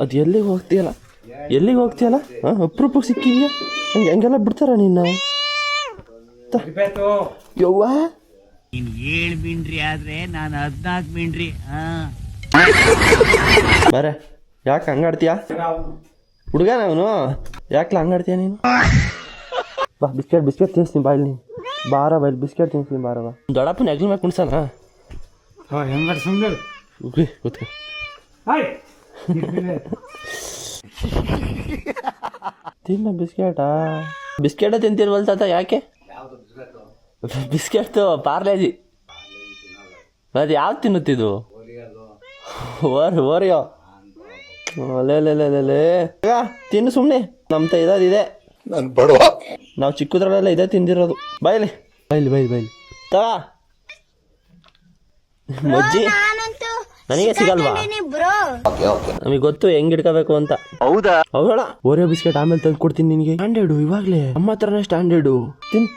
ಅದು ಎಲ್ಲಿಗೆ ಹೋಗ್ತೀಯಲ್ಲ ಹಾಂ ಅಪ್ರೂಪಕ್ಕೆ ಸಿಕ್ಕಿದ್ಯಾ ಹಂಗೆಲ್ಲ ಬಿಡ್ತಾರ ನಿನ್ನ ಯವ್ವ ನೀನು 7 ಮಿಂಡ್ರಿ ಆದ್ರೆ ನಾನು 14 ಮಿಂಡ್ರಿ. ಬರೇ ಯಾಕೆ ಹಂಗಾಡ್ತೀಯ ಹುಡುಗ ಅವನು ಯಾಕೆ ಹಂಗಾಡ್ತೀಯ ನೀನು ಬಾ ಬಿಸ್ಕೆಟ್ ತಿನ್ಸ್ತೀನಿ ಬಾಯಲ್ಲಿ ನೀನು ಬಾರ ಬಾಯಲ್ಲಿ ಬಿಸ್ಕೆಟ್ ತಿನ್ಸ್ತೀನಿ ಬಾರ ಬಾ ದೊಡ್ಡಪ್ಪನ ಹೆಗ್ಲ ಮ್ಯಾಗ ಕುಣ್ಸಣ ಕೂತ್ಕೊ ತಿನ್ನ ಬಿಸ್ಕೆಟ ತಿಂತಿರ್ವಲ್ ತಾತ ಯಾಕೆ ಬಿಸ್ಕೆಟ್ ಪಾರ್ಲೇಜಿ ಅದು ಯಾವ್ದು ತಿನ್ನುತ್ತಿದ್ದು ಓರಿಯೋ ಲೇ ತಿನ್ನು ಸುಮ್ಮನೆ ನಮ್ತ ಇದೆ ನಾವು ಚಿಕ್ಕದ್ರಲ್ಲೆಲ್ಲ ಇದೇ ತಿಂದಿರೋದು ಬೈಲಿ ತಾ ಮಜ್ಜಿ ನನಗೆ ಸಿಗಲ್ವಾ ನಮಗೆ ಗೊತ್ತು ಹೆಂಗ್ ಹಿಡ್ಕೋಬೇಕು ಅಂತ ಹೌದಾ ಓರಿಯೋ ಬಿಸ್ಕೆಟ್ ಆಮೇಲೆ ತಂದು ಕೊಡ್ತೀನಿ ನಿನಗೆ ಸ್ಟ್ಯಾಂಡರ್ಡು ಇವಾಗ್ಲೇ ನಮ್ಮ ಹತ್ರನೇ ಸ್ಟ್ಯಾಂಡರ್ಡು ತಿನ್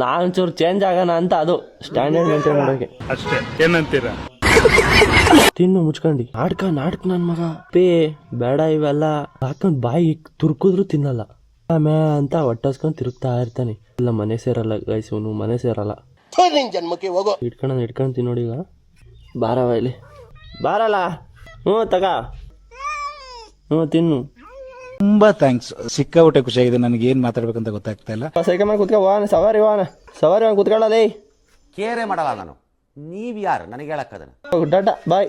ನಾನ್ ಚೂರು ಚೇಂಜ್ ಆಗೋಣ ಅಂತ ಅದು ಸ್ಟ್ಯಾಂಡರ್ಡ್ ಮೇಂಟೈನ್ ಮಾಡೋಕೆ ಅಷ್ಟೇ ಏನಂತೀರಾ ತಿನ್ನು ಮುಚ್ಕೊಂಡಿ ನಾಟಕ ನನ್ ಮಗ ಪೇ ಬೇಡ ಇವೆಲ್ಲ ಹಾಕೊಂಡ್ ಬಾಯಿ ತುರ್ಕುದ್ರು ತಿನ್ನಲ್ಲ ಆಮೇ ಅಂತ ಹೊಟ್ಟಸ್ಕೊಂಡ್ ತಿರುಗ್ತಾ ಇರ್ತಾನೆ ಇಲ್ಲ ಮನೆ ಸೇರಲ್ಲ ಗೈಸವನು ಮನೆ ಸೇರಲ್ಲ ಇಟ್ಕೊಂಡ್ ತಿನ್ನೋಡಿ ಈಗ ಬಾರವ ಇಲ್ಲಿ ಬಾರಲ್ಲ ತಗ ತಿನ್ನು ತುಂಬಾ ಥ್ಯಾಂಕ್ಸ್ ಸಿಕ್ಕಾಬಿಟ್ಟೆ ಖುಷಿಯಾಗಿದೆ ನನಗೆ ಏನ್ ಮಾತಾಡ್ಬೇಕಂತ ಗೊತ್ತಾಗ್ತಾ ಇಲ್ಲ ಸೈಕಲ್ ಮೇಲೆ ಕುತ್ಕೋ ಸವಾರಿ ಕುತ್ಕೊಳ್ಳಲೇ ಕೇರೆ ಮಾಡಲ್ಲ ನಾನು. ನೀವ್ ಯಾರು ನನಗೆ ಹೇಳಕ್ಕದನ ಡಾಟಾ ಬಾಯ್